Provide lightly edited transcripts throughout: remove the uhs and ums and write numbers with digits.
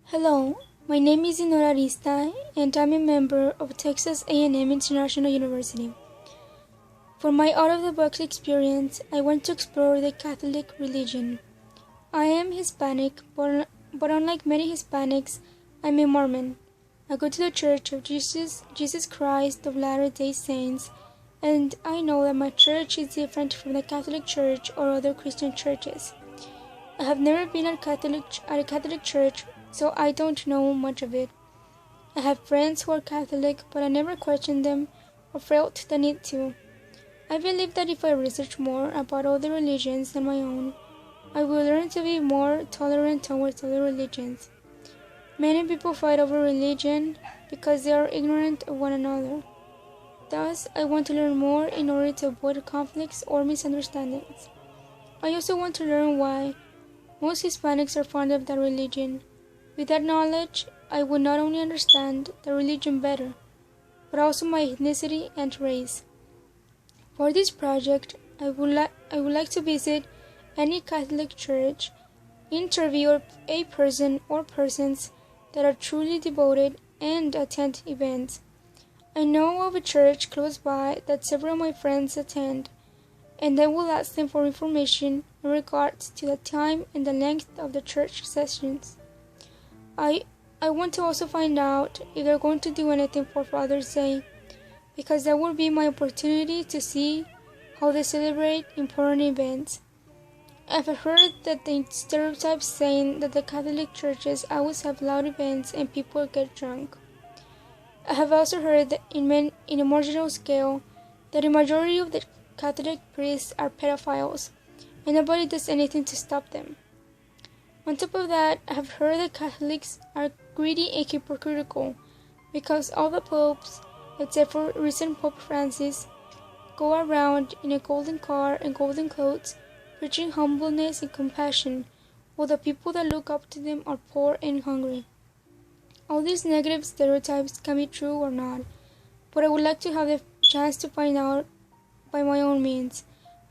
Hello, my name is Inora Arista, and I'm a member of Texas A&M International University. For my out-of-the-box experience, I went to explore the Catholic religion. I am Hispanic, but unlike many Hispanics, I'm a Mormon. I go to the Church of Jesus Christ of Latter-day Saints, and I know that my church is different from the Catholic Church or other Christian churches. I have never been at a Catholic church, so I don't know much of it. I have friends who are Catholic, but I never questioned them or felt the need to. I believe that if I research more about other religions than my own, I will learn to be more tolerant towards other religions. Many people fight over religion because they are ignorant of one another. Thus, I want to learn more in order to avoid conflicts or misunderstandings. I also want to learn why most Hispanics are fond of that religion. With that knowledge, I would not only understand the religion better, but also my ethnicity and race. For this project, I would like to visit any Catholic church, interview a person or persons that are truly devoted, and attend events. I know of a church close by that several of my friends attend, and I will ask them for information in regards to the time and the length of the church sessions. I want to also find out if they're going to do anything for Father's Day, because that will be my opportunity to see how they celebrate important events. I've heard that the stereotypes saying that the Catholic churches always have loud events and people get drunk. I have also heard that in a more general scale that a majority of the Catholic priests are pedophiles, and nobody does anything to stop them. On top of that, I have heard that Catholics are greedy and hypocritical because all the popes, except for recent Pope Francis, go around in a golden car and golden clothes, preaching humbleness and compassion, while the people that look up to them are poor and hungry. All these negative stereotypes can be true or not, but I would like to have the chance to find out by my own means,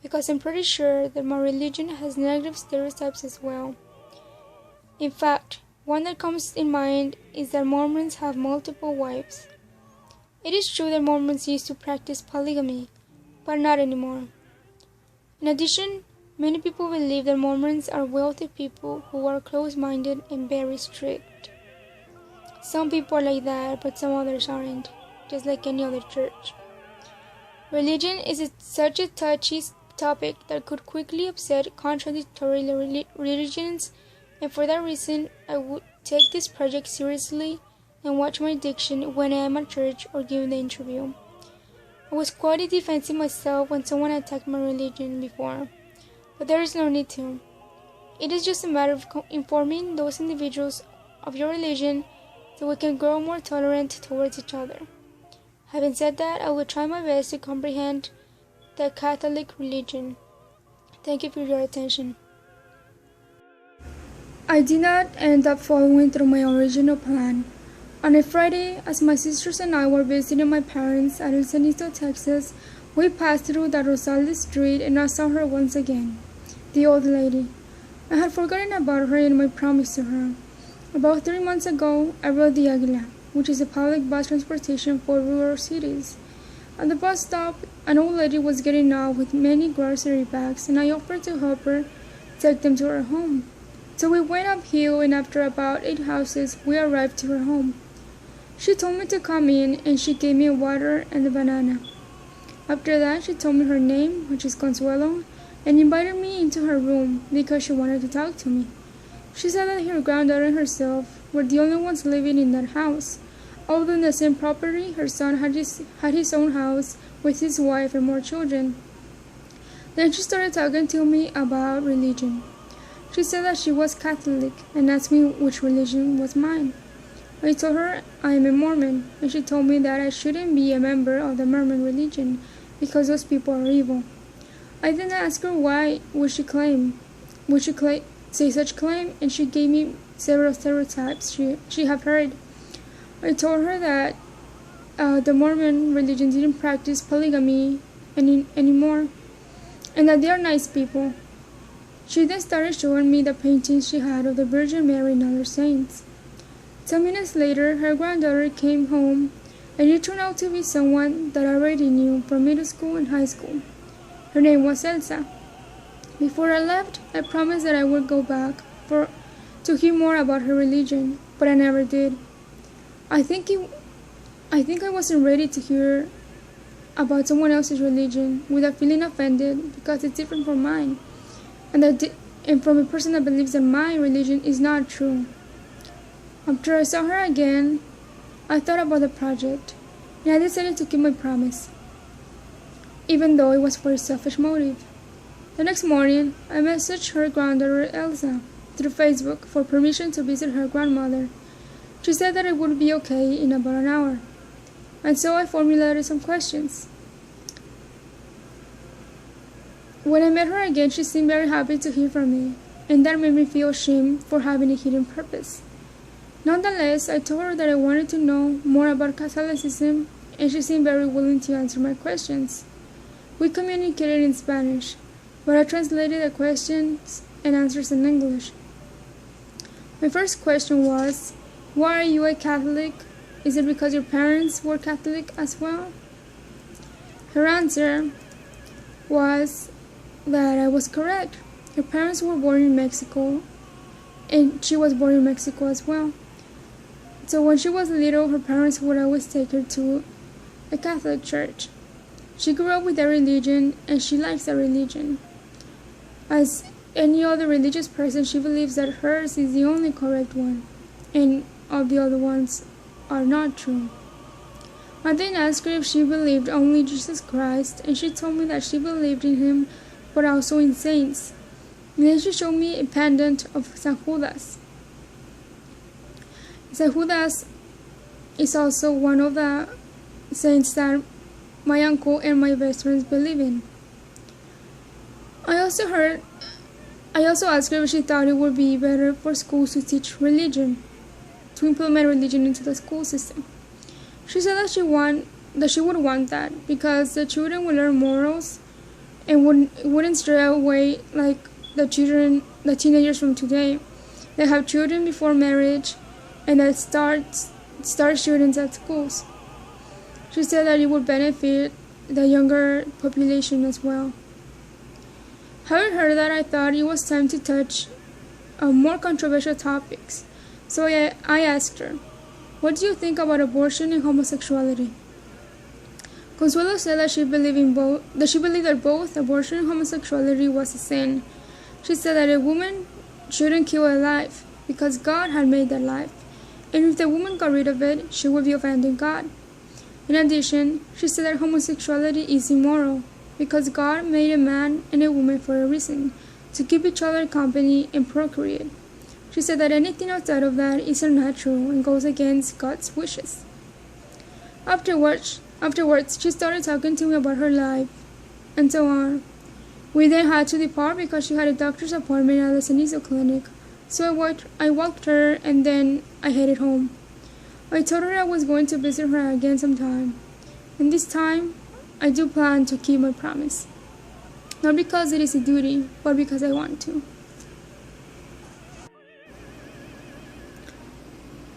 because I'm pretty sure that my religion has negative stereotypes as well. In fact, one that comes in mind is that Mormons have multiple wives. It is true that Mormons used to practice polygamy, but not anymore. In addition, many people believe that Mormons are wealthy people who are close-minded and very strict. Some people are like that, but some others aren't, just like any other church. Religion is such a touchy topic that could quickly upset contradictory religions, and for that reason, I would take this project seriously and watch my diction when I am at church or giving the interview. I was quite defensive myself when someone attacked my religion before, but there is no need to. It is just a matter of informing those individuals of your religion so we can grow more tolerant towards each other. Having said that, I will try my best to comprehend the Catholic religion. Thank you for your attention. I did not end up following through my original plan. On a Friday, as my sisters and I were visiting my parents at El Cenito, Texas, we passed through the Rosales Street and I saw her once again, the old lady. I had forgotten about her and my promise to her. About 3 months ago, I rode the Aguila, which is a public bus transportation for rural cities. At the bus stop, an old lady was getting off with many grocery bags, and I offered to help her take them to her home. So we went uphill, and after about 8 houses, we arrived to her home. She told me to come in, and she gave me a water and a banana. After that, she told me her name, which is Consuelo, and invited me into her room because she wanted to talk to me. She said that her granddaughter and herself were the only ones living in that house. Although in the same property, her son had his own house with his wife and more children. Then she started talking to me about religion. She said that she was Catholic and asked me which religion was mine. I told her I am a Mormon, and she told me that I shouldn't be a member of the Mormon religion because those people are evil. I then asked her why would she say such claim, and she gave me several stereotypes she have heard. I told her that the Mormon religion didn't practice polygamy anymore, and that they are nice people. She then started showing me the paintings she had of the Virgin Mary and other saints. 10 minutes later, her granddaughter came home, and it turned out to be someone that I already knew from middle school and high school. Her name was Elsa. Before I left, I promised that I would go back to hear more about her religion, but I never did. I think I wasn't ready to hear about someone else's religion without feeling offended because it's different from mine, and from a person that believes that my religion is not true. After I saw her again, I thought about the project, and I decided to keep my promise, even though it was for a selfish motive. The next morning, I messaged her granddaughter Elsa through Facebook for permission to visit her grandmother. She said that it would be okay in about an hour, and so I formulated some questions. When I met her again, she seemed very happy to hear from me, and that made me feel ashamed for having a hidden purpose. Nonetheless, I told her that I wanted to know more about Catholicism, and she seemed very willing to answer my questions. We communicated in Spanish, but I translated the questions and answers in English. My first question was, why are you a Catholic? Is it because your parents were Catholic as well? Her answer was that I was correct. Her parents were born in Mexico, and she was born in Mexico as well. So when she was little, her parents would always take her to a Catholic church. She grew up with that religion, and she likes that religion. As any other religious person, she believes that hers is the only correct one, and all the other ones are not true. I then asked her if she believed only Jesus Christ, and she told me that she believed in him, but also in saints. And then she showed me a pendant of San Judas. San Judas is also one of the saints that my uncle and my best friends believe in. I also asked her if she thought it would be better for schools to teach religion, to implement religion into the school system. She said that she would want that because the children would learn morals and wouldn't stray away like the teenagers from today. They have children before marriage and that start students at schools. She said that it would benefit the younger population as well. Having heard that, I thought it was time to touch more controversial topics. So I asked her, what do you think about abortion and homosexuality? Consuelo said that she believed that both abortion and homosexuality was a sin. She said that a woman shouldn't kill a life because God had made that life, and if the woman got rid of it, she would be offending God. In addition, she said that homosexuality is immoral because God made a man and a woman for a reason, to keep each other company and procreate. She said that anything outside of that is unnatural and goes against God's wishes. Afterwards, she started talking to me about her life, and so on. We then had to depart because she had a doctor's appointment at the Cenizo clinic, so I walked her and then I headed home. I told her I was going to visit her again sometime, and this time I do plan to keep my promise. Not because it is a duty, but because I want to.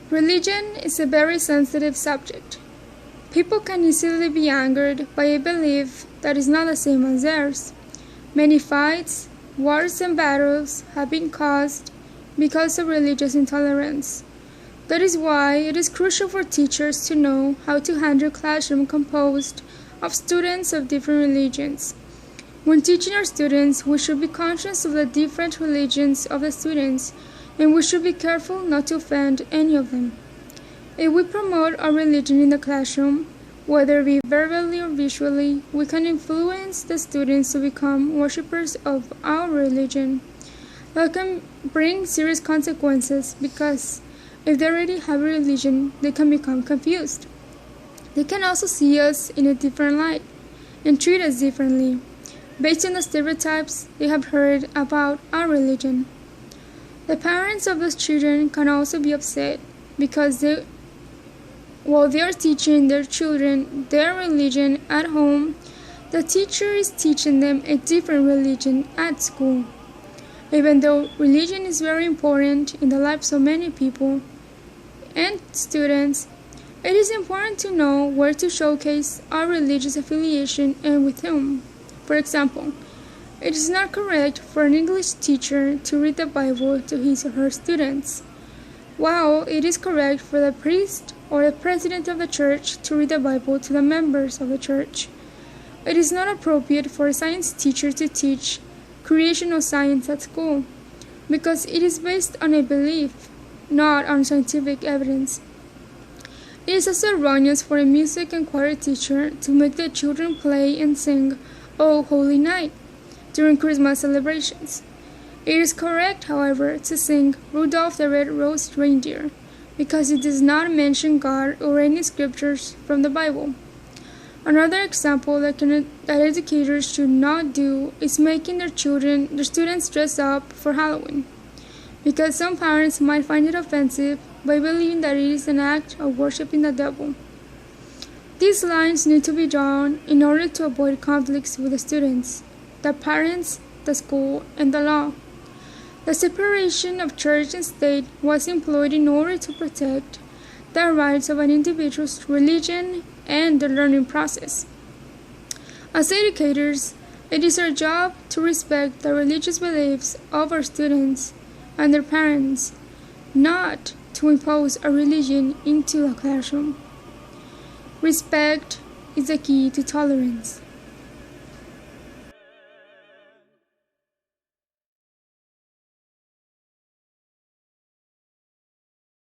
Religion is a very sensitive subject. People can easily be angered by a belief that is not the same as theirs. Many fights, wars, and battles have been caused because of religious intolerance. That is why it is crucial for teachers to know how to handle a classroom composed of students of different religions. When teaching our students, we should be conscious of the different religions of the students, and we should be careful not to offend any of them. If we promote our religion in the classroom, whether it be verbally or visually, we can influence the students to become worshippers of our religion. That can bring serious consequences because if they already have a religion, they can become confused. They can also see us in a different light and treat us differently, based on the stereotypes they have heard about our religion. The parents of those children can also be upset because while they are teaching their children their religion at home, the teacher is teaching them a different religion at school. Even though religion is very important in the lives of many people, and students, it is important to know where to showcase our religious affiliation and with whom. For example, it is not correct for an English teacher to read the Bible to his or her students, while it is correct for the priest or the president of the church to read the Bible to the members of the church. It is not appropriate for a science teacher to teach creational science at school, because it is based on a belief, not on scientific evidence. It is also erroneous for a music and choir teacher to make the children play and sing "O Holy Night" during Christmas celebrations. It is correct, however, to sing "Rudolph the Red-Nosed Reindeer" because it does not mention God or any scriptures from the Bible. Another example that educators should not do is making their students dress up for Halloween, because some parents might find it offensive by believing that it is an act of worshiping the devil. These lines need to be drawn in order to avoid conflicts with the students, the parents, the school, and the law. The separation of church and state was employed in order to protect the rights of an individual's religion and the learning process. As educators, it is our job to respect the religious beliefs of our students and their parents, not to impose a religion into the classroom. Respect is the key to tolerance.